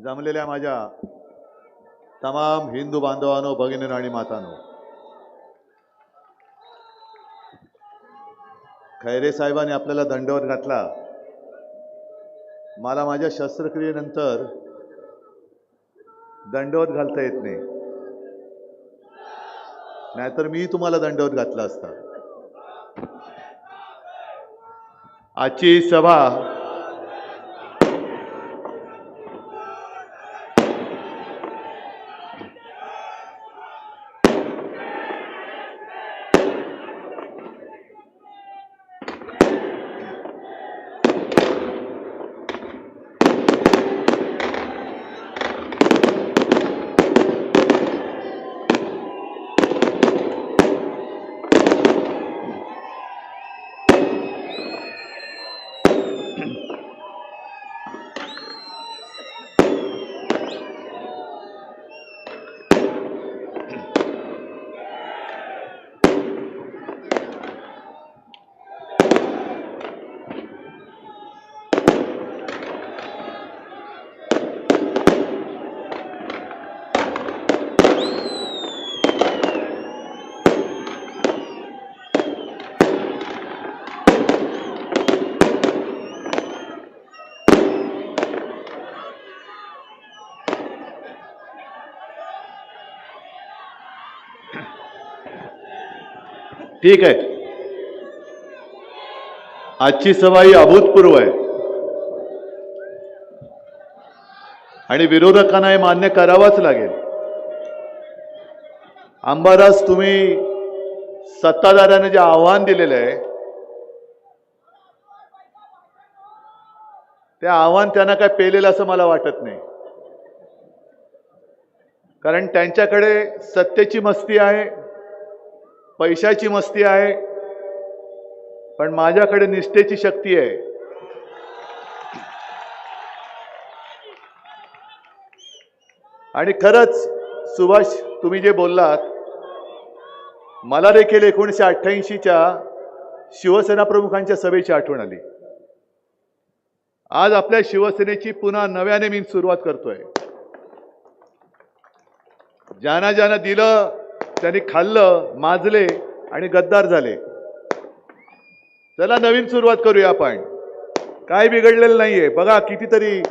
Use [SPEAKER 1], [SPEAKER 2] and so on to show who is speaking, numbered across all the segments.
[SPEAKER 1] जमलेल्या माझ्या तमाम हिंदू बांधवांनो, भगिनींनो आणि मातांनो, खैरे साहेबांनी आपल्याला दंडवत घातला. मला माझ्या शस्त्रक्रियेनंतर दंडवत घालता येत नाही, नाहीतर मी तुम्हाला दंडवत घातला असता. आजची सभा ठीक आहे. आजची सभा ही अभूतपूर्व आहे आणि विरोधकांना हे मान्य करावंच लागेल. अंबादास, तुम्ही सत्ताधाऱ्यांना जे आव्हान दिलेलं आहे ते आव्हान त्यांना काय पेलेलं असं मला वाटत नाही, कारण त्यांच्याकडे सत्तेची मस्ती आहे, पैशाची मस्ती आहे, पण माझ्याकडे निष्ठेची शक्ती आहे. आणि खरंच सुभाष, तुम्ही जे बोललात, मला देखील 1988च्या शिवसेना प्रमुखांच्या सभेची आठवण आली. आज आपल्या शिवसेनेची पुन्हा नव्याने मी सुरुवात करतोय. ज्यांना ज्यांना दिलं त्यांनी खाल्लं, माजले आणि गद्दार झाले. चला नवीन सुरुवात करूया आपण. काय बिघडलेलं नाहीये. बघा, कितीतरी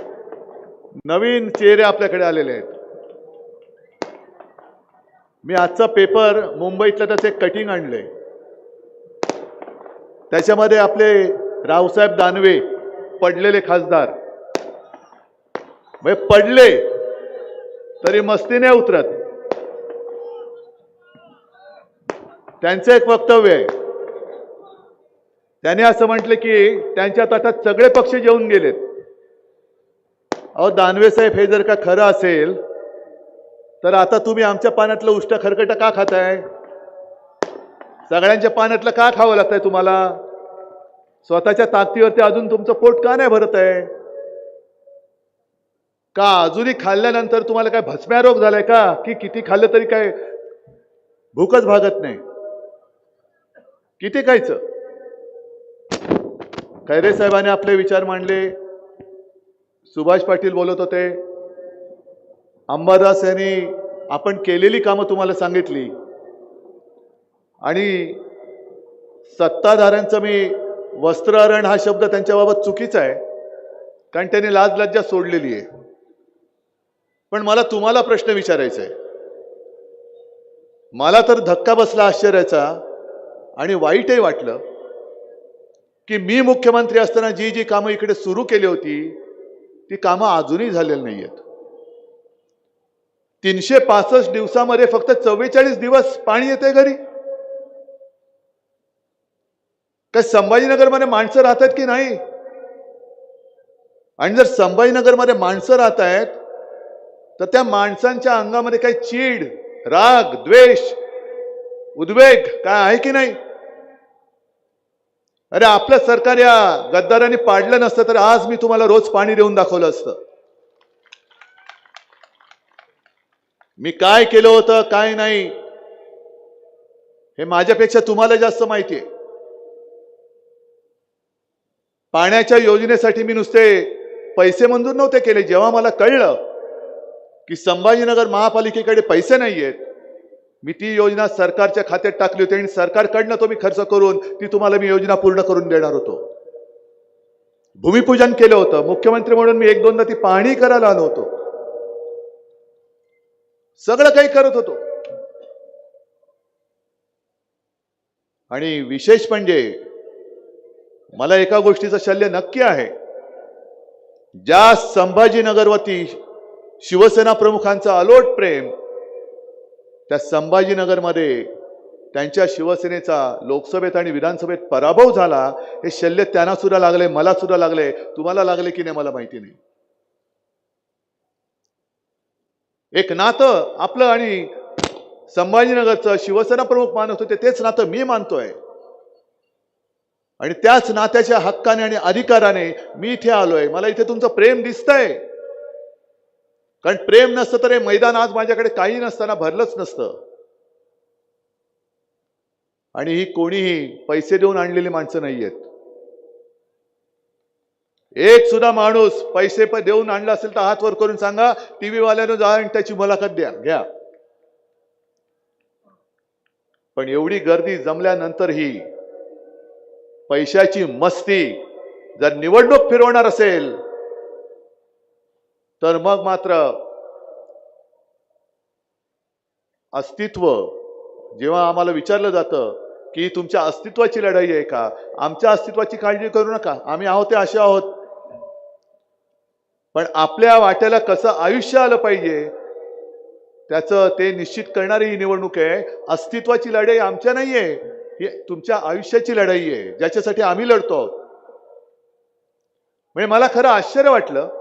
[SPEAKER 1] नवीन चेहरे आपल्याकडे आलेले आहेत. मी आजचा पेपर मुंबईतलं त्याचे कटिंग आणले. त्याच्यामध्ये आपले रावसाहेब दानवे, पडलेले खासदार, म्हणजे पडले तरी मस्तीने उतरत. त्यांचं एक वक्तव्य आहे. त्याने असं म्हटलं की त्यांच्या ताटात सगळे पक्ष जेवून गेलेत. अहो दानवे साहेब, हे जर का खरं असेल तर आता तुम्ही आमच्या पाण्यातलं उष्ट खरकट का खाताय? सगळ्यांच्या पाण्यातलं का खावं लागतंय तुम्हाला? स्वतःच्या ताकदीवरती अजून तुमचं पोट का नाही भरत आहे? का अजूनही खाल्ल्यानंतर तुम्हाला काय भस्म्या रोग झालाय का? की किती खाल्लं तरी काय भूकच भागत नाही? किती खायचं? खैरे साहेबांनी आपले विचार मांडले. सुभाष पाटील बोलत होते. अंबादास यांनी आपण केलेली कामं तुम्हाला सांगितली. आणि सत्ताधाऱ्यांचं मी वस्त्रहरण हा शब्द त्यांच्याबाबत चुकीचा आहे, कारण त्यांनी लाज लज्जा सोडलेली आहे. पण मला तुम्हाला प्रश्न विचारायचा आहे. मला तर धक्का बसला आश्चर्याचा आणि वाईटही वाटलं की मी मुख्यमंत्री असताना जी जी कामं इकडे सुरू केली होती ती कामं अजूनही झालेली नाही आहेत. 365 दिवसामध्ये फक्त 44 दिवस पाणी येते घरी. काय संभाजीनगरमध्ये माणसं राहतात की नाही? आणि जर संभाजीनगरमध्ये माणसं राहत आहेत तर त्या माणसांच्या अंगामध्ये काही चीड, राग, द्वेष, उद्वेग काय आहे की नाही? अरे आपलं सरकार या गद्दारांनी पाडलं नसतं तर आज मी तुम्हाला रोज पाणी देऊन दाखवलं असतं. मी काय केलं होतं, काय नाही, हे माझ्यापेक्षा तुम्हाला जास्त माहिती आहे. पाण्याच्या योजनेसाठी मी नुसते पैसे मंजूर नव्हते केले. जेव्हा मला कळलं की संभाजीनगर महापालिकेकडे पैसे नाही आहेत, मी ती योजना सरकारच्या खात्यात टाकली होती आणि सरकारकडनं तो मी खर्च करून ती तुम्हाला मी योजना पूर्ण करून देणार होतो. भूमिपूजन केलं होतं. मुख्यमंत्री म्हणून मी एक दोनदा ती पाहणी करायला आलो होतो. सगळं काही करत होतो. आणि विशेष म्हणजे मला एका गोष्टीचं शल्य नक्की आहे. ज्या संभाजीनगरवरती शिवसेना प्रमुखांचं अलोट प्रेम, त्या संभाजीनगरमध्ये त्यांच्या शिवसेनेचा लोकसभेत आणि विधानसभेत पराभव झाला, हे शल्य त्यांना सुद्धा लागले, मला सुद्धा लागले. तुम्हाला लागले की नाही मला माहिती नाही. एक नातं आपलं आणि संभाजीनगरचं शिवसेना प्रमुख मानत होते तेच नातं मी मानतोय. आणि त्याच नात्याच्या हक्काने आणि अधिकाराने मी इथे आलोय. मला इथे तुमचं प्रेम दिसतंय. कारण प्रेम नसतं तर हे मैदान आज माझ्याकडे काही नसताना भरलंच नसतं. आणि ही कोणीही पैसे देऊन आणलेली माणसं नाहीयेत. एक सुद्धा माणूस पैसे देऊन आणला असेल तर हात वर करून सांगा, टीव्ही वाल्यानं जा आणि त्याची मुलाखत घ्या. पण एवढी गर्दी जमल्यानंतरही पैशाची मस्ती जर निवडणूक फिरवणार असेल तर मग मात्र अस्तित्व, जेव्हा आम्हाला विचारलं जातं की तुमच्या अस्तित्वाची लढाई आहे का, आमच्या अस्तित्वाची काळजी करू नका, आम्ही आहोत ते असे आहोत. पण आपल्या वाट्याला कसं आयुष्य आलं पाहिजे त्याचं ते निश्चित करणारी ही निवडणूक आहे. अस्तित्वाची लढाई आमच्या नाहीये, ही तुमच्या आयुष्याची लढाई आहे, ज्याच्यासाठी आम्ही लढतो आहोत. म्हणजे मला खरं आश्चर्य वाटलं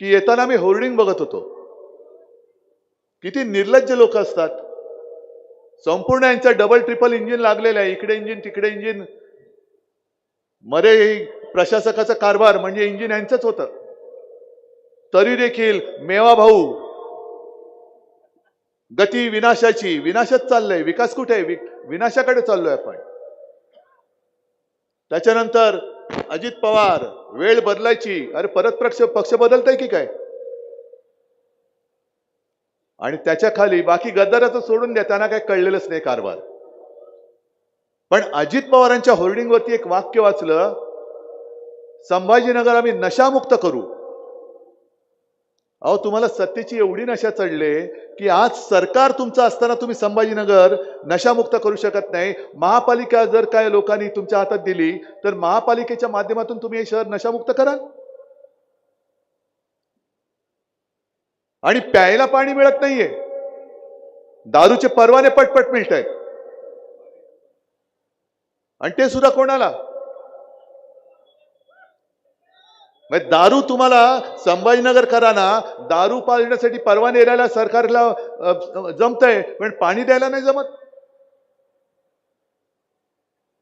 [SPEAKER 1] की येताना मी होर्डिंग बघत होतो. किती निर्लज्ज लोक असतात. संपूर्ण यांचं डबल ट्रिपल इंजिन लागलेलं आहे. इकडे इंजिन तिकडे इंजिन. मध्ये प्रशासकाचा कारभार म्हणजे इंजिन यांचंच होतं. तरी देखील मेवा भाऊ गती विनाशाची, विनाशच चाललंय. विकास कुठे आहे? विनाशाकडे चाललोय आपण. त्याच्यानंतर अजित पवार, वेळ बदलायची. अरे परत पक्ष बदलताय की काय? आणि त्याच्या खाली बाकी गद्दाराचं सोडून द्या, त्यांना काय कळलेलंच नाही कारभार. पण अजित पवारांच्या होर्डिंगवरती एक वाक्य वाचलं, संभाजीनगर आम्ही नशामुक्त करू. अहो तुम्हाला सत्तेची एवढी नशा चढले की आज सरकार तुमचं असताना तुम्ही संभाजीनगर नशामुक्त करू शकत नाही. महापालिका जर काय लोकांनी तुमच्या हातात दिली तर महापालिकेच्या माध्यमातून तुम्ही हे शहर नशामुक्त करा. आणि प्यायला पाणी मिळत नाहीये, दारूचे परवाने पटपट मिळत आहेत. आणि ते सुद्धा कोणाला? दारू तुम्हाला संभाजीनगर कराना, दारू पाजण्यासाठी परवाने द्यायला सरकारला जमतंय, पण पाणी द्यायला नाही जमत.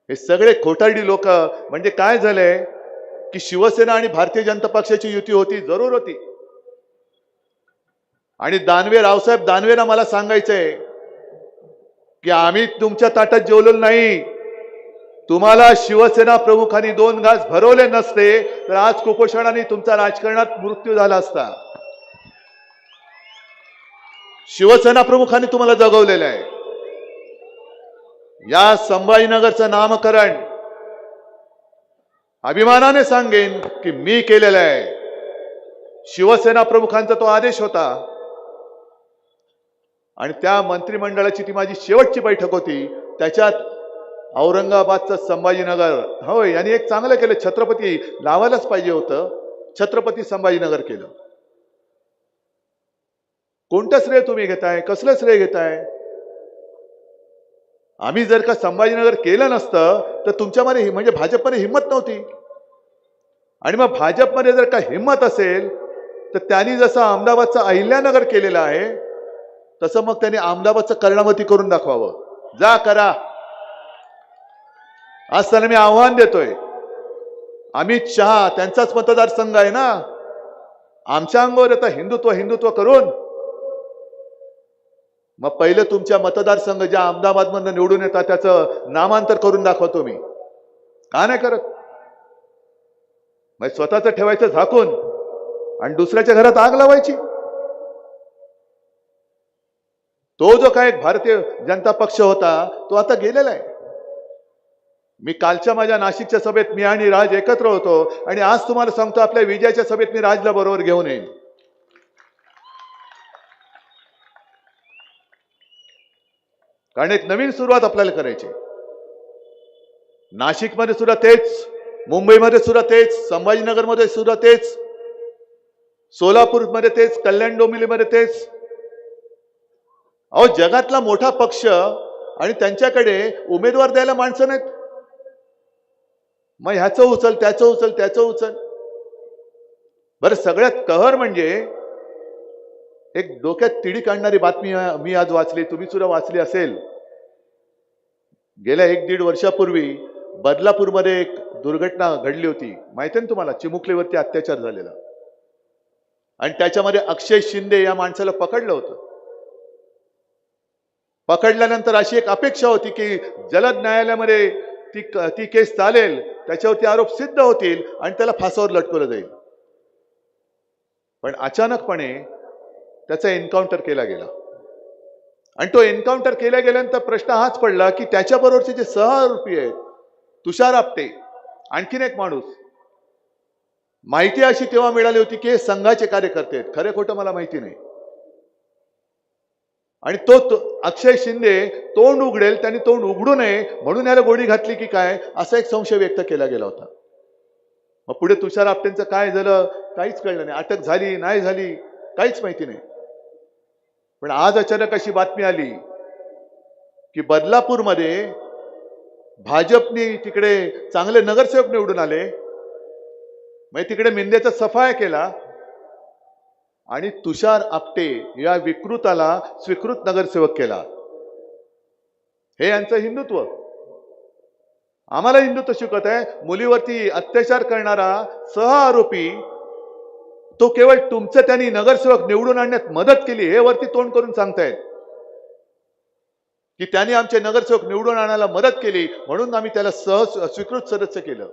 [SPEAKER 1] हे सगळे खोटारडी लोक. म्हणजे काय झालंय की शिवसेना आणि भारतीय जनता पक्षाची युती होती, जरूर होती. आणि दानवे, रावसाहेब दानवेंना मला सांगायचंय की आम्ही तुमच्या ताटात जेवलेलो नाही. तुम्हाला शिवसेना प्रमुखांनी 2 घास भरवले नसते तर आज कुपोषणाने तुमचा राजकारणात मृत्यू झाला असता. शिवसेना प्रमुखांनी तुम्हाला जगवलेलं आहे. या संभाजीनगरचं नामकरण अभिमानाने सांगेन की मी केलेलं आहे. शिवसेना प्रमुखांचा तो आदेश होता. आणि त्या मंत्रिमंडळाची ती माझी शेवटची बैठक होती. त्याच्यात औरंगाबादचं संभाजीनगर, होय, यांनी एक चांगलं केलं. छत्रपती लावायलाच पाहिजे होतं, छत्रपती संभाजीनगर केलं. कोणतं श्रेय तुम्ही घेताय? कसलं श्रेय घेताय? आम्ही जर का संभाजीनगर केलं नसतं तर तुमच्यामध्ये म्हणजे भाजपमध्ये हिंमत नव्हती. आणि मग भाजपमध्ये जर का हिंमत असेल तर त्यांनी जसं अहमदाबादचं अहिल्यानगर केलेलं आहे तसं मग त्यांनी अहमदाबादचं कर्णावती करून दाखवावं. जा करा. आज त्यांना मी आव्हान देतोय. अमित शहा त्यांचाच मतदारसंघ आहे ना. आमच्या अंगावर आता हिंदुत्व हिंदुत्व करून मग पहिले तुमच्या मतदारसंघ ज्या अहमदाबादमधून निवडून येतात त्याचं नामांतर करून दाखवतो मी. का नाही करत? मग स्वतःच ठेवायचं झाकून आणि दुसऱ्याच्या घरात आग लावायची. तो जो काय भारतीय जनता पक्ष होता तो आता गेलेला आहे. मी कालच्या माझ्या नाशिकच्या सभेत मी आणि राज एकत्र होतो आणि आज तुम्हाला सांगतो आपल्या विजयाच्या सभेत मी राजला बरोबर घेऊन येईन. कारण एक नवीन सुरुवात आपल्याला करायची. नाशिकमध्ये सुद्धा तेच, मुंबईमध्ये सुद्धा तेच, संभाजीनगरमध्ये सुद्धा तेच, सोलापूरमध्ये तेच, कल्याण डोंबिवलीमध्ये तेच. अहो जगातला मोठा पक्ष आणि त्यांच्याकडे उमेदवार द्यायला माणसं नाहीत. मग ह्याचं उचल, त्याचं उचल, त्याचं उचल. बरं सगळ्यात कहर म्हणजे एक डोक्यात तिडी काढणारी बातमी मी आज वाचली, तुम्ही सुद्धा वाचली असेल. गेल्या 1-1.5 वर्षापूर्वी बदलापूरमध्ये एक दुर्घटना घडली होती, माहिती ना तुम्हाला, चिमुकलीवरती अत्याचार झालेला. आणि त्याच्यामध्ये अक्षय शिंदे या माणसाला पकडलं होतं. पकडल्यानंतर अशी एक अपेक्षा होती की जलद न्यायालयामध्ये ती केस चालेल, त्याच्यावरती आरोप सिद्ध होतील आणि त्याला फासावर लटकवलं जाईल. पण अचानकपणे त्याचा एन्काउंटर केला गेला. आणि तो एन्काउंटर केल्या गेल्यानंतर प्रश्न हाच पडला की त्याच्याबरोबरचे जे सहआरोपी आहेत, तुषार आपटे, आणखीन एक माणूस, माहिती अशी तेव्हा मिळाली होती की हे संघाचे कार्यकर्ते आहेत. खरे खोटं मला माहिती नाही. आणि तो अक्षय शिंदे तोंड उघडेल, त्यांनी तोंड उघडू नये म्हणून याला गोळी घातली की काय, असा एक संशय व्यक्त केला गेला होता. मग पुढे तुषार आपटेंचं काय झालं काहीच कळलं नाही. अटक झाली नाही झाली काहीच माहिती नाही. पण आज अचानक अशी बातमी आली की बदलापूरमध्ये भाजपने तिकडे चांगले नगरसेवक निवडून आले, म्हणजे तिकडे मिंदेचा सफाया केला आणि तुषार आपटे या विकृताला स्वीकृत नगरसेवक केला. हे यांचं हिंदुत्व. आम्हाला हिंदुत्व शिकवत आहे. मुलीवरती अत्याचार करणारा सहआरोपी तो केवळ तुमचं त्यांनी नगरसेवक निवडून आणण्यात मदत केली हे वरती तोंड करून सांगतायत की त्यांनी आमचे नगरसेवक निवडून आणायला मदत केली म्हणून आम्ही त्याला स्वीकृत सदस्य केलं.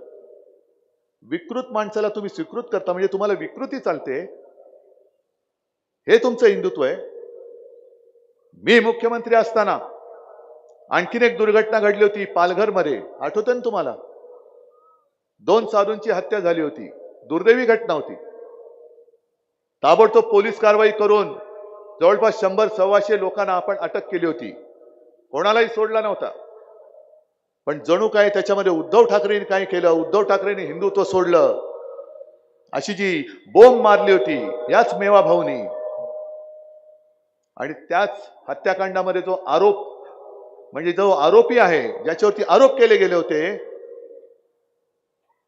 [SPEAKER 1] विकृत माणसाला तुम्ही स्वीकृत करता म्हणजे तुम्हाला विकृती चालते, हे तुमचं हिंदुत्व आहे. मी मुख्यमंत्री असताना आणखीन एक दुर्घटना घडली होती पालघरमध्ये, आठवतं ना तुम्हाला? 2 साधूंची हत्या झाली होती. दुर्दैवी घटना होती. ताबडतोब पोलीस कारवाई करून जवळपास 100-125 लोकांना आपण अटक केली होती. कोणालाही सोडला नव्हता. पण जणू काय त्याच्यामध्ये उद्धव ठाकरेंनी काय केलं, उद्धव ठाकरेंनी हिंदुत्व सोडलं अशी जी बोंब मारली होती याच मेवा भाऊनी. आणि त्याच हत्याकांडामध्ये जो आरोप म्हणजे जो आरोपी आहे, ज्याच्यावरती आरोप केले गेले होते,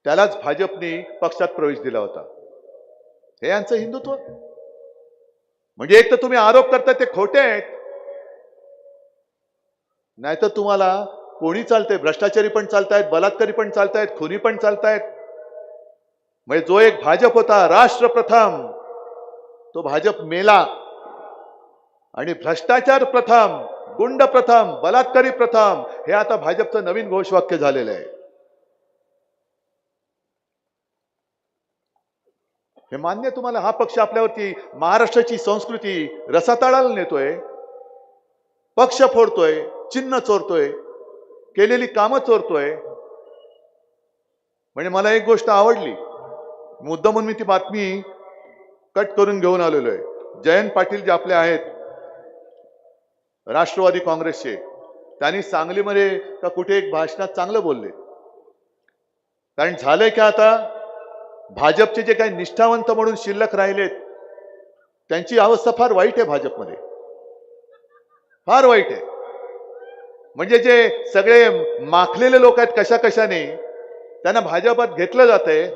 [SPEAKER 1] त्यालाच भाजपने पक्षात प्रवेश दिला होता. हे यांचं हिंदुत्व. म्हणजे एक तर तुम्ही आरोप करता ते खोटे आहेत, नाहीतर तुम्हाला कोणी चालतंय, भ्रष्टाचारी पण चालतायत, बलात्कारी पण चालतायत, खुनी पण चालतायत. म्हणजे जो एक भाजप होता राष्ट्र प्रथम, तो भाजप मेला आणि भ्रष्टाचार प्रथम, गुंड प्रथम, बलात्कारी प्रथम हे आता भाजपचं नवीन घोषवाक्य झालेलं आहे. हे मान्य तुम्हाला? हा पक्ष आपल्यावरती महाराष्ट्राची संस्कृती रसातळाला नेतोय, पक्ष फोडतोय, चिन्ह चोरतोय, केलेली कामं चोरतोय. म्हणजे मला एक गोष्ट आवडली, मुद्दामून मी ती बातमी कट करून घेऊन आलेलो आहे. जयंत पाटील जे आपले आहेत राष्ट्रवादी काँग्रेसचे, त्यांनी सांगलीमध्ये का कुठे एक भाषणात चांगलं बोलले. कारण झालंय की आता भाजपचे जे काही निष्ठावंत म्हणून शिल्लक राहिलेत त्यांची अवस्था फार वाईट आहे. भाजपमध्ये फार वाईट आहे. म्हणजे जे सगळे माखलेले लोक आहेत कशा कशाने त्यांना भाजपात घेतलं जातंय,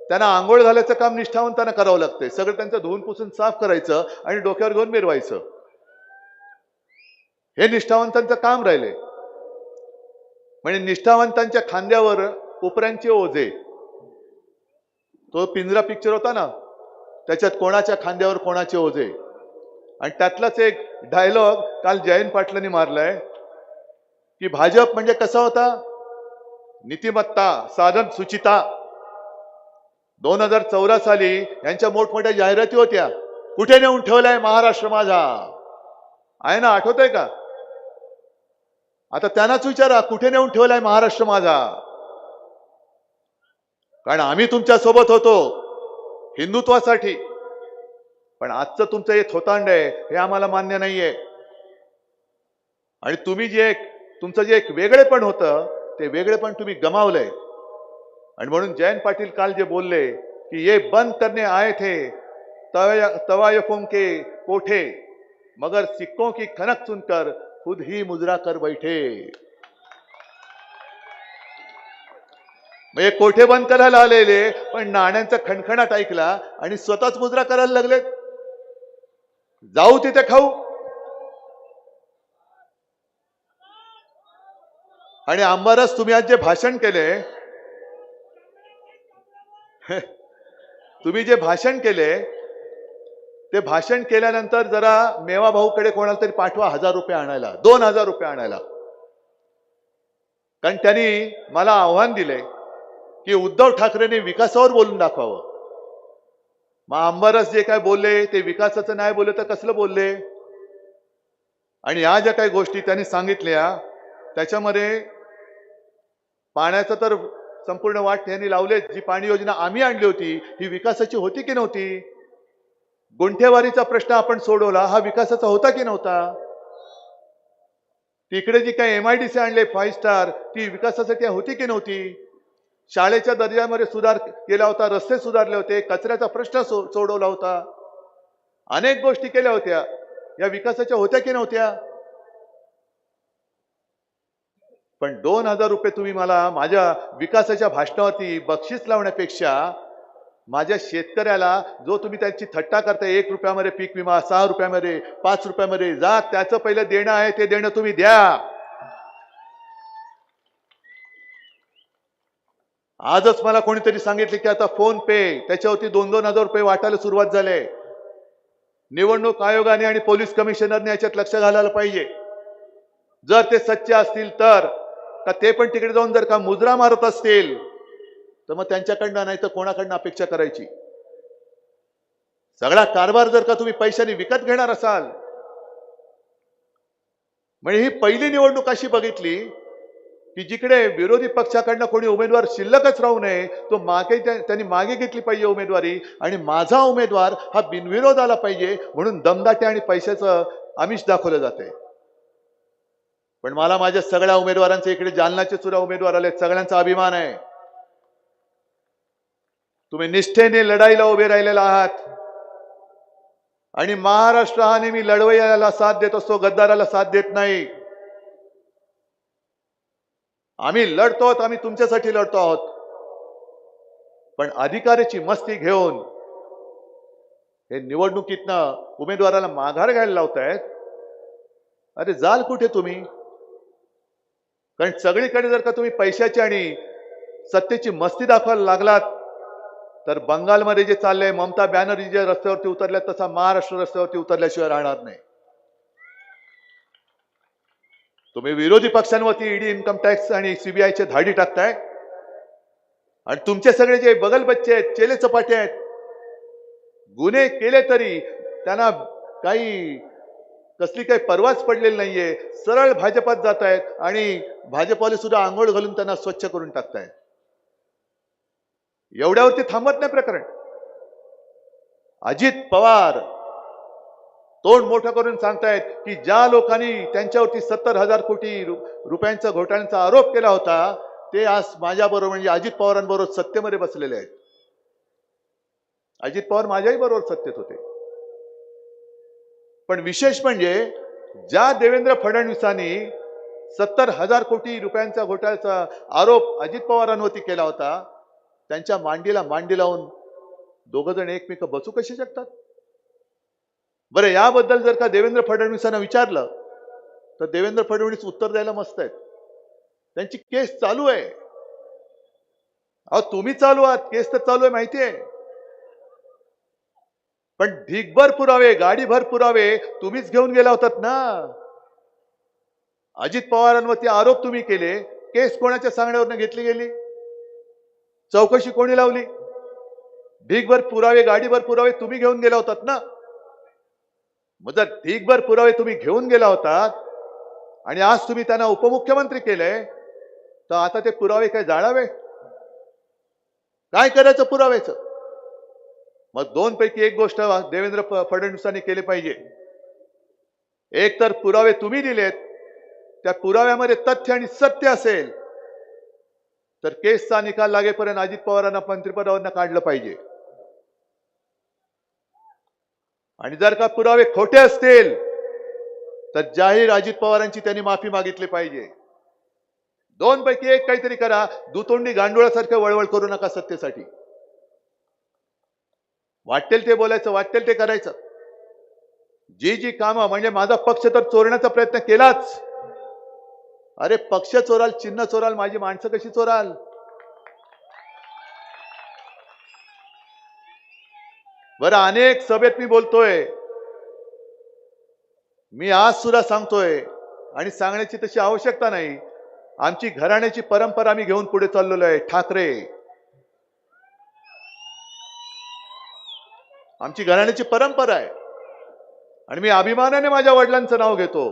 [SPEAKER 1] त्यांना आंघोळ घालायचं काम निष्ठावंतांना करावं लागतंय. सगळं त्यांचं धुवून पुसून साफ करायचं आणि डोक्यावर घेऊन मिरवायचं, हे निष्ठावंतांचं काम राहिले. म्हणजे निष्ठावंतांच्या खांद्यावर उपऱ्यांचे ओझे. तो पिंजरा पिक्चर होता ना, त्याच्यात कोणाच्या खांद्यावर कोणाचे ओझे. आणि त्यातलाच एक डायलॉग काल जयंत पाटलांनी मारलाय की भाजप म्हणजे कसा होता, नीतिमत्ता, साधन, सुचिता. 2014 साली यांच्या मोठमोठ्या जाहिराती होत्या, कुठे नेऊन ठेवलाय महाराष्ट्र माझा. आहे ना, आठवतंय का? आता त्यांनाच विचारा कुठे नेऊन ठेवलाय महाराष्ट्र माझा. कारण आम्ही तुमच्या सोबत होतो हिंदुत्वासाठी, पण आजचं तुमचं हे थोतांड आहे हे आम्हाला मान्य नाहीये. आणि तुम्ही तुमचं जे एक वेगळेपण होतं ते वेगळेपण तुम्ही गमावलंय. आणि म्हणून जयंत पाटील काल जे बोलले की ये बंद करने आए थे तवायफों के कोठे मगर सिक्कों की खनक सुनकर खुद ही मुजरा कर बैठे. म्हणजे कोठे बंद करायला आलेले पण नाण्यांचा खणखणाट ऐकला आणि स्वतःच मुजरा करायला लागले. जाऊ तिथे खाऊ. आणि आंबारस तुम्ही आज जे भाषण केले तुम्ही जे भाषण केले ते भाषण केल्यानंतर जरा मेवा भाऊकडे कोणाला तरी पाठवा 1000 रुपये आणायला, 2000 रुपये आणायला. कारण त्यांनी मला आव्हान दिले की उद्धव ठाकरेंनी विकासावर बोलून दाखवावं. मग आंबारस जे काय बोलले ते विकासाचं नाही बोलले तर कसलं बोलले. आणि या ज्या काही गोष्टी त्यांनी सांगितल्या त्याच्यामध्ये पाण्याचं तर संपूर्ण वाट त्यांनी लावले. जी पाणी योजना आम्ही आणली होती ही विकासाची होती की नव्हती. गुंठेवारीचा प्रश्न आपण सोडवला, हा विकासाचा होता की नव्हता. तिकडे जी काही MIDC आणले 5 स्टार ती विकासासाठी होती की नव्हती. शाळेच्या दर्जामध्ये सुधार केला होता, रस्ते सुधारले होते, कचऱ्याचा प्रश्न सोडवला होता, अनेक गोष्टी केल्या होत्या. या विकासाच्या होत्या की नव्हत्या. पण 2000 रुपये तुम्ही मला माझ्या विकासाच्या भाषणावरती बक्षीस लावण्यापेक्षा माझ्या शेतकऱ्याला जो तुम्ही त्याची थट्टा करताय 1 रुपयामध्ये पीक विमा, 6 रुपयामध्ये, 5 रुपयामध्ये जा, त्याचं पहिलं देणं आहे ते देणं तुम्ही द्या. आजच मला कोणीतरी सांगितले की आता फोन पे त्याच्यावरती 2,000 रुपये वाटायला सुरुवात झाले. निवडणूक आयोगाने आणि पोलीस कमिशनरने याच्यात लक्ष घालायला पाहिजे. जर ते सच्चे असतील तर का ते पण तिकडे जाऊन जर का मुजरा मारत असतील तर मग त्यांच्याकडनं नाही तर कोणाकडनं अपेक्षा करायची. सगळा कारभार जर का तुम्ही पैशाने विकत घेणार असाल. म्हणजे ही पहिली निवडणूक अशी बघितली की जिकडे विरोधी पक्षाकडनं कोणी उमेदवार शिल्लकच राहू नये, तो त्यांनी मागे घेतली पाहिजे उमेदवारी. आणि माझा उमेदवार हा बिनविरोध आला पाहिजे म्हणून दमदाटे आणि पैशाचं आमिष दाखवलं जाते. पण मला माझ्या सगळ्या उमेदवारांचे इकडे जालनाचे सुद्धा उमेदवार आले, सगळ्यांचा अभिमान आहे. तुम्ही निष्ठेने लढाईला उभे राहिलेला आहात. आणि महाराष्ट्र हा नेहमी लढवय्याला साथ देत असतो, गद्दाराला साथ देत नाही. आम्ही लढतो आहोत, आम्ही तुमच्यासाठी लढतो आहोत. पण अधिकाराची मस्ती घेऊन हे निवडणुकीतनं उमेदवाराला माघार घ्यायला लावतायत. अरे जाल कुठे तुम्ही. कारण सगळीकडे जर का तुम्ही पैशाची आणि सत्तेची मस्ती दाखवायला लागलात तर बंगालमध्ये जे चाललंय, ममता बॅनर्जी जे रस्त्यावरती उतरल्या तसा महाराष्ट्र रस्त्यावरती उतरल्याशिवाय राहणार नाही. तुम्ही विरोधी पक्षांवरती ईडी, इन्कम टॅक्स आणि CBIचे धाडी टाकताय. आणि तुमचे सगळे जे बगल बच्चे आहेत, चेले चपाटे आहेत, गुन्हे केले तरी त्यांना कसली काही परवाच पडलेली नाहीये. सरळ भाजपात जात आहेत आणि भाजपवाले सुद्धा आंघोळ घालून त्यांना स्वच्छ करून टाकतायत. एवढ्यावरती थांबत नाही प्रकरण. अजित पवार तोंड मोठं करून सांगतायत की ज्या लोकांनी त्यांच्यावरती 70,000 कोटी रुपयांचा घोटाळ्यांचा आरोप केला होता ते आज माझ्याबरोबर म्हणजे अजित पवारांबरोबर सत्तेमध्ये बसलेले आहेत. अजित पवार माझ्याही बरोबर सत्तेत होते. पण विशेष म्हणजे ज्या देवेंद्र फडणवीसांनी 70,000 कोटी रुपयांचा घोटाळ्याचा आरोप अजित पवारांवरती केला होता, त्यांच्या मांडीला मांडी लावून दोघं जण एकमेक बसू कसे शकतात. बरं, याबद्दल जर का देवेंद्र फडणवीसांना विचारलं तर देवेंद्र फडणवीस उत्तर द्यायला मस्त आहेत. त्यांची केस चालू आहे. अहो तुम्ही चालू आहात, केस तर चालू आहे माहिती आहे. पण ढीगभर पुरावे, गाडीभर पुरावे तुम्हीच घेऊन गेला होतात ना. अजित पवारांवरती आरोप तुम्ही केले, केस कोणाच्या सांगण्यावरनं घेतली गेली, चौकशी कोणी लावली. ढीगभर पुरावे, गाडीभर पुरावे तुम्ही घेऊन गेला होतात ना. मग जर ढीगभर पुरावे तुम्ही घेऊन गेला होतात आणि आज तुम्ही त्यांना उपमुख्यमंत्री केले, तर आता ते पुरावे काय जाळावे? काय करायचं पुराव्याचं? मग दोन पैकी एक गोष्ट देवेंद्र फडणवीसांनी केली पाहिजे. एक तर पुरावे तुम्ही दिलेत, त्या पुराव्यामध्ये तथ्य आणि सत्य असेल तर केसचा निकाल लागेपर्यंत अजित पवारांना मंत्रिपदावरनं काढलं पाहिजे. आणि जर का पुरावे खोटे असतील तर जाहीर अजित पवारांची त्यांनी माफी मागितली पाहिजे. दोन पैकी एक काहीतरी करा. दुतोंडी गांडुळासारखं वळवळ करू नका सत्तेसाठी. वाटेल ते बोलायचं, वाटेल ते करायचं. जी कामं, म्हणजे माझा पक्ष तर चोरण्याचा प्रयत्न केलाच. अरे पक्ष चोराल, चिन्ह चोराल, माझी माणसं कशी चोराल? बरं, अनेक सभेत मी बोलतोय, मी आज सुद्धा सांगतोय आणि सांगण्याची तशी आवश्यकता नाही. आमची घराण्याची परंपरा आम्ही घेऊन पुढे चाललेलो आहे. ठाकरे आमची घराण्याची परंपरा आहे आणि मी अभिमानाने माझ्या वडिलांचं नाव घेतो.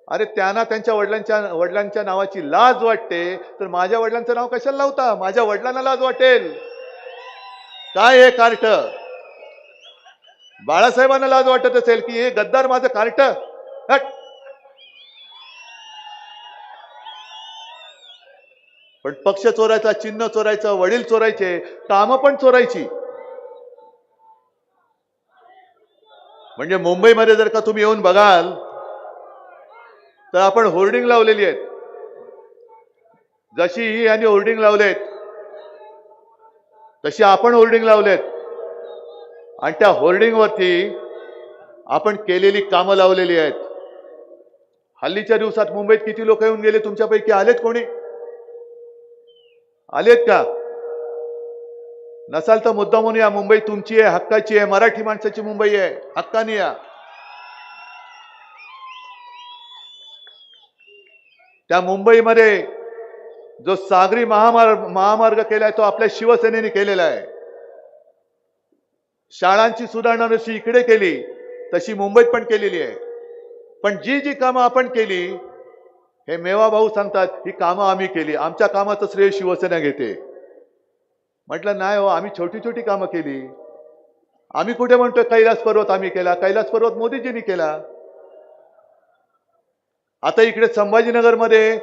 [SPEAKER 1] अरे त्यांना त्यांच्या वडिलांच्या नावाची लाज वाटते, तर माझ्या वडिलांचं नाव कशाला लावता? माझ्या वडिलांना लाज वाटेल काय? हे कार्ट बाळासाहेबांना लाज वाटत असेल की हे गद्दार माझं कार्ट. पण पक्ष चोरायचा, चिन्ह चोरायचं, वडील चोरायचे, कामं पण चोरायची. म्हणजे मुंबईमध्ये जर का तुम्ही येऊन बघाल तर आपण होर्डिंग लावलेली आहेत. जशी ही यांनी होर्डिंग लावलेत तशी आपण होर्डिंग लावलेत आणि त्या होर्डिंगवरती आपण केलेली कामं लावलेली आहेत. हल्लीच्या दिवसात मुंबईत किती लोक येऊन गेले तुमच्यापैकी? आलेत कोणी? आलेत का? नसाल तर मुद्दामून या. मुंबई तुमची आहे, हक्काची आहे, मराठी माणसाची मुंबई आहे. हक्काने या. त्या मुंबईमध्ये जो सागरी महामार्ग केलाय तो आपल्या शिवसेनेने केलेला आहे. शाळांची सुधारणा जशी इकडे केली तशी मुंबईत पण केलेली आहे. पण जी कामं आपण केली, हे मेवा भाऊ सांगतात ही कामं आम्ही केली, आमच्या कामाचं श्रेय शिवसेना घेते. म्हटलं नाही हो, आम्ही छोटी छोटी कामं केली. आम्ही कुठे म्हणतोय कैलास पर्वत आम्ही केला? कैलास पर्वत मोदीजींनी केला. आता इकडे संभाजीनगरमध्ये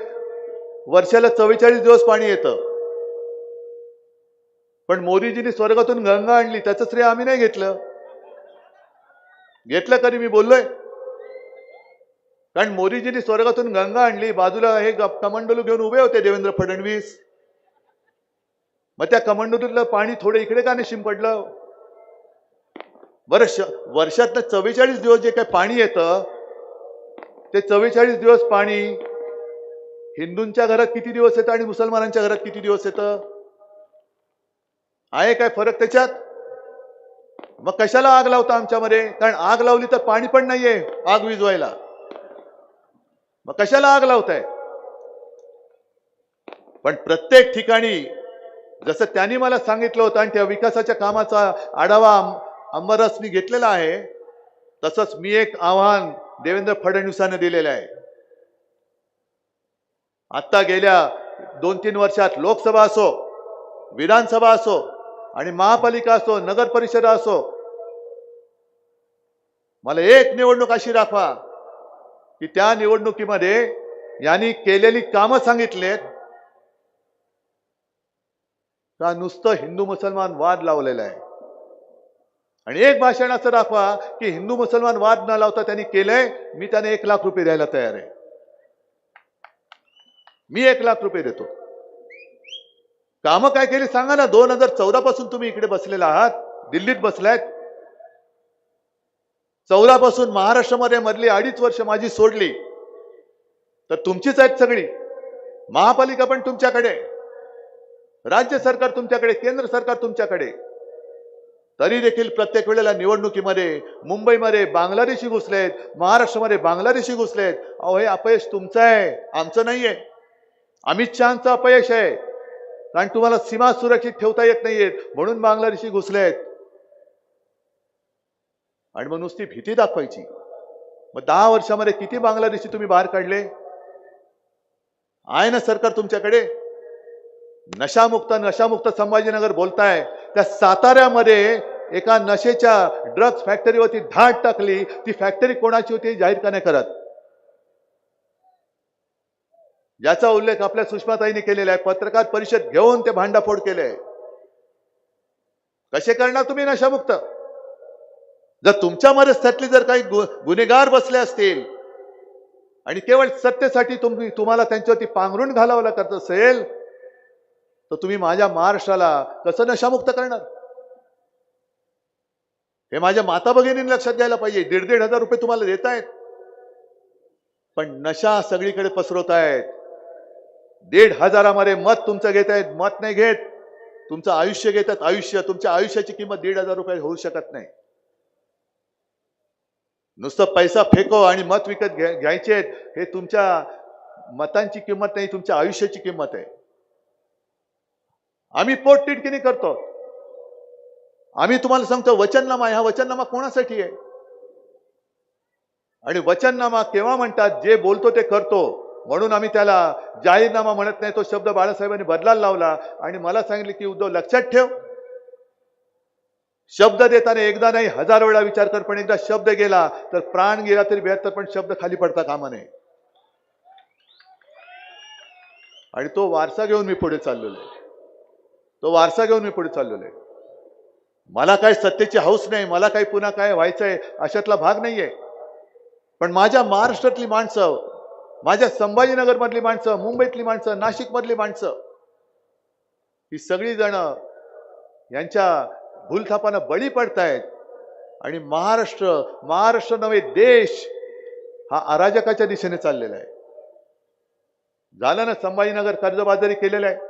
[SPEAKER 1] वर्षाला 44 दिवस पाणी येतं, पण मोदीजींनी स्वर्गातून गंगा आणली, त्याचं श्रेय आम्ही नाही घेतलं. घेतलं कधी? मी बोललोय? कारण मोदीजींनी स्वर्गातून गंगा आणली, बाजूला हे कमंडलू घेऊन उभे होते देवेंद्र फडणवीस. मग त्या कमंडलूतलं पाणी थोडं इकडे का नाही शिंपडलं? बरं, वर्षातनं 44 दिवस जे काही पाणी येतं ते 44 दिवस पाणी हिंदूंच्या घरात किती दिवस येतं आणि मुसलमानांच्या घरात किती दिवस येतं? आहे काय फरक त्याच्यात? मग कशाला आग लावता आमच्यामध्ये? कारण आग लावली तर पाणी पण नाहीये आग विझवायला. मग कशाला आग लावताय? पण प्रत्येक ठिकाणी जसं त्यांनी मला सांगितलं होतं आणि त्या विकासाच्या कामाचा आढावा अंबरसनी घेतलेला आहे, तसंच मी एक आव्हान देवेंद्र फडणवीसांना दिलेलं आहे. आता गेल्या 2-3 वर्षात लोकसभा असो, विधानसभा असो आणि महापालिका असो, नगर परिषद असो, मला एक निवडणूक अशी दाखवा की त्या निवडणुकीमध्ये यांनी केलेली कामं सांगितलेत का नुसतं हिंदू मुसलमान वाद लावलेला आहे. आणि एक भाषण असं दाखवा की हिंदू मुसलमान वाद न लावता त्यांनी केलंय, मी त्यांना 1 लाख रुपये द्यायला तयार आहे. मी 1 लाख रुपये देतो. कामं काय केली सांगा ना. 2014 पासून तुम्ही इकडे बसलेला आहात, दिल्लीत बसलायत. 14 पासून महाराष्ट्रामध्ये मधली 2.5 वर्ष माझी सोडली तर तुमचीच आहेत सगळी. महापालिका पण तुमच्याकडे, राज्य सरकार तुमच्याकडे, केंद्र सरकार तुमच्याकडे. तरी देखील प्रत्येक वेळेला निवडणुकीमध्ये मुंबईमध्ये बांगलादेशी घुसलेत, महाराष्ट्रामध्ये बांगलादेशी घुसलेत. अहो, हे अपयश तुमचं आहे, आमचं नाहीये. अमित शहांचं अपयश आहे, कारण तुम्हाला सीमा सुरक्षित ठेवता येत नाहीयेत म्हणून बांगलादेशी घुसलेत. आणि मग नुसती भीती दाखवायची. मग 10 वर्षामध्ये किती बांगलादेशी तुम्ही बाहेर काढले? आहे ना सरकार तुमच्याकडे? नशामुक्त नशामुक्त संभाजीनगर बोलताय, त्या साताऱ्यामध्ये एका नशेच्या ड्रग्ज फॅक्टरीवरती धाड टाकली. ती फॅक्टरी कोणाची होती जाहीर का नाही करत? याचा उल्लेख आपल्या सुषमाताईंनी केलेला आहे. पत्रकार परिषद घेऊन ते भांडाफोड केले. कसे करणार तुम्ही नशामुक्त? जर तुमच्यामध्ये सटली जर काही गुन्हेगार बसले असतील आणि केवळ सत्तेसाठी तुम्हाला त्यांच्यावरती पांघरून घालावं लागत असेल, तर तुम्ही माझ्या महाराष्ट्राला कसं नशामुक्त करणार? हे माझ्या माता भगिनींनी लक्षात घ्यायला पाहिजे. 1,500 रुपये तुम्हाला देत आहेत, पण नशा सगळीकडे पसरवतायत. 1,500 मध्ये मत तुमचं घेत आहेत. मत नाही घेत, तुमचं आयुष्य घेतात. आयुष्य, तुमच्या आयुष्याची किंमत 1,500 रुपये होऊ शकत नाही. नुसतं पैसा फेको आणि मत विकत घ्यायचे, हे तुमच्या मतांची किंमत नाही, तुमच्या आयुष्याची किंमत आहे. आम्ही पोटतिडकीने करतो. आम्ही तुम्हाला सांगतो वचननामा. हा वचननामा कोणासाठी आहे? आणि वचननामा केव्हा म्हणतात? जे बोलतो ते करतो. म्हणून आम्ही त्याला जाहीरनामा म्हणत नाही. तो शब्द बाळासाहेबांनी बदलायला लावला आणि मला सांगितले की उद्धव लक्षात ठेव, शब्द देताना एकदा नाही 1000 वेळा विचार कर. पण एकदा शब्द गेला तर प्राण गेला तरी 72 पण शब्द खाली पडता कामा नये. आणि तो वारसा घेऊन मी पुढे चाललेलो आहे. तो वारसा घेऊन मी पुढे चाललेलो आहे. मला काय सत्तेची हौस नाही, मला काही पुन्हा काय व्हायचंय अशातला भाग नाहीये. पण माझ्या महाराष्ट्रातली माणसं, माझ्या संभाजीनगर मधली माणसं, मुंबईतली माणसं, नाशिक मधली माणसं, ही सगळी जण यांच्या भूलथापानं बळी पडतायत. आणि महाराष्ट्र नव्हे देश हा अराजकाच्या दिशेने चाललेला आहे. झालं ना, संभाजीनगर कर्जबाजारी केलेलं आहे.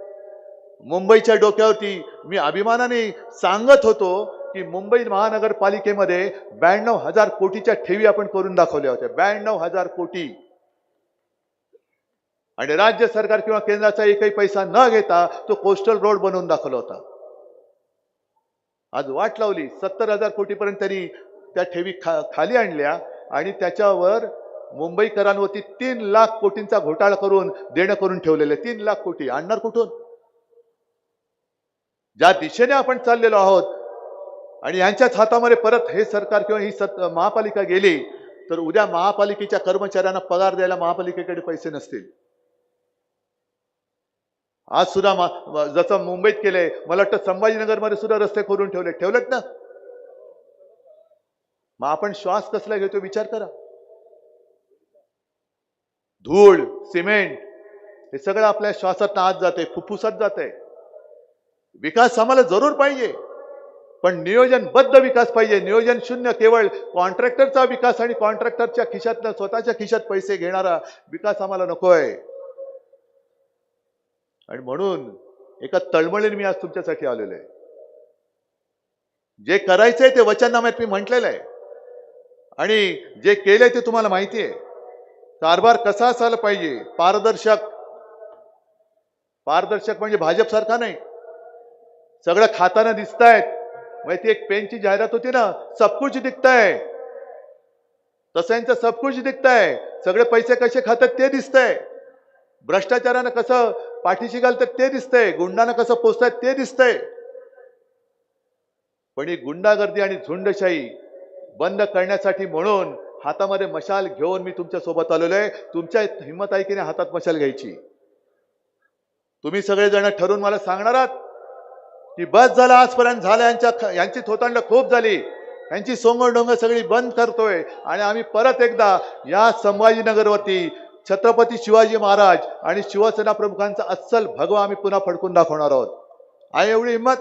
[SPEAKER 1] मुंबईच्या डोक्यावरती मी अभिमानाने सांगत होतो की मुंबई महानगरपालिकेमध्ये 92,000 कोटीच्या ठेवी आपण करून दाखवल्या होत्या. 92,000 कोटी. आणि राज्य सरकार किंवा केंद्राचा एकही पैसा न घेता तो कोस्टल रोड बनवून दाखवला होता. आज वाट लावली 70,000 कोटीपर्यंत त्यांनी त्या ठेवी खाली आणल्या आणि त्याच्यावर मुंबईकरांवरती 3 लाख कोटींचा घोटाळा करून देणं करून ठेवलेले. 3 लाख कोटी आणणार कुठून? ज्या दिशेने आपण चाललेलो आहोत आणि यांच्याच हातामध्ये परत हे सरकार किंवा ही महापालिका गेली तर उद्या महापालिकेच्या कर्मचाऱ्यांना पगार द्यायला महापालिकेकडे पैसे नसतील. आज सुद्धा जसं मुंबईत केलंय, मला वाटतं संभाजीनगरमध्ये सुद्धा रस्ते खोदून ठेवलेत ना. मग आपण श्वास कसला घेतो विचार करा. धूळ, सिमेंट हे सगळं आपल्या श्वासात आत जाते, फुफ्फुसात जाते. विकास आम्हाला जरूर पाहिजे, पण नियोजनबद्ध विकास पाहिजे. नियोजन शून्य, केवळ कॉन्ट्रॅक्टरचा विकास आणि कॉन्ट्रॅक्टरच्या खिशातनं स्वतःच्या खिशात पैसे घेणारा विकास आम्हाला नकोय. आणि म्हणून एका तळमळीने मी आज तुमच्यासाठी आलेलो आहे. जे करायचंय ते वचननाम्यात मी म्हटलेलं आहे आणि जे केलंय ते तुम्हाला माहिती आहे. कारभार कसा असायला पाहिजे? पारदर्शक. पारदर्शक म्हणजे भाजप सारखा नाही. सगळं खाताना दिसतायत. माहिती एक पेनची जाहिरात होती ना, सबकुछ दिखताय. तसं यांचं सबकुछ दिखताय. सगळे पैसे कसे खातात ते दिसतंय. भ्रष्टाचारानं कसं पाठीशी घालतात ते दिसतंय. गुंडांना कसं पोचतायत ते दिसतंय. पण ही गुंडागर्दी आणि झुंडशाही बंद करण्यासाठी म्हणून हातामध्ये मशाल घेऊन मी तुमच्या सोबत आलेलो आहे. तुमच्या हिंमत आहे की नाही हातात मशाल घ्यायची? तुम्ही सगळेजण ठरवून मला सांगणार आहात की बस झालं, आजपर्यंत झालं, यांची थोतांड खूप झाली, यांची सोंगडोंग सगळी बंद करतोय आणि आम्ही परत एकदा या संभाजीनगरवरती छत्रपती शिवाजी महाराज आणि शिवसेना प्रमुखांचा अस्सल भगवा आम्ही पुन्हा फडकून दाखवणार आहोत. आहे एवढी हिंमत?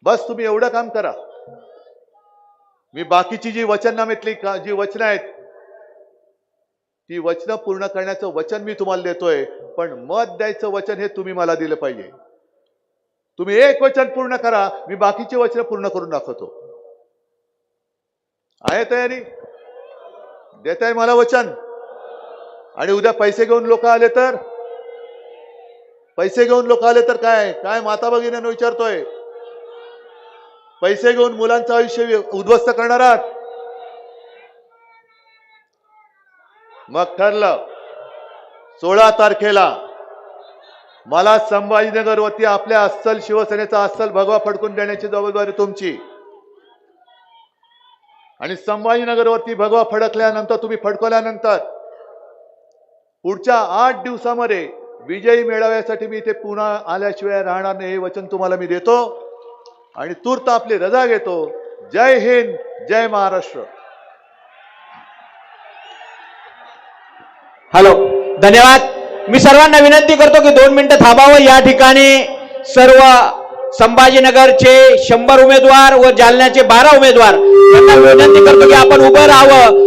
[SPEAKER 1] बस तुम्ही एवढं काम करा. मी बाकीची जी वचननाम्यातली जी वचनं आहेत ती वचनं पूर्ण करण्याचं वचन मी तुम्हाला देतोय, पण मत द्यायचं वचन हे तुम्ही मला दिलं पाहिजे. तुम्ही एक वचन पूर्ण करा, मी बाकीची वचनं पूर्ण करून दाखवतो. आहे तयारी? देताय मला वचन? आणि उद्या पैसे घेऊन लोक आले तर? पैसे घेऊन लोक आले तर काय काय माता भगिनींना विचारतोय, पैसे घेऊन मुलांचं आयुष्य उद्ध्वस्त करणार आहात. मग ठरलं 16 तारखेला मला संभाजीनगरवरती आपल्या अस्सल शिवसेनेचा अस्सल भगवा फडकून देण्याची जबाबदारी तुमची. आणि संभाजीनगरवरती भगवा फडकल्यानंतर, तुम्ही फडकवल्यानंतर पुढच्या 8 दिवसामध्ये विजयी मेळाव्यासाठी मी इथे पुन्हा आल्याशिवाय राहणार नाही, हे वचन तुम्हाला मी देतो. आणि तूर्त आपली रजा घेतो. जय हिंद, जय महाराष्ट्र.
[SPEAKER 2] हॅलो, धन्यवाद. मी सर्वांना विनंती करतो की 2 मिनिटं थांबावं. या ठिकाणी सर्व संभाजीनगरचे 100 उमेदवार व जालन्याचे 12 उमेदवार यांना विनंती करतो की आपण उभं राहावं.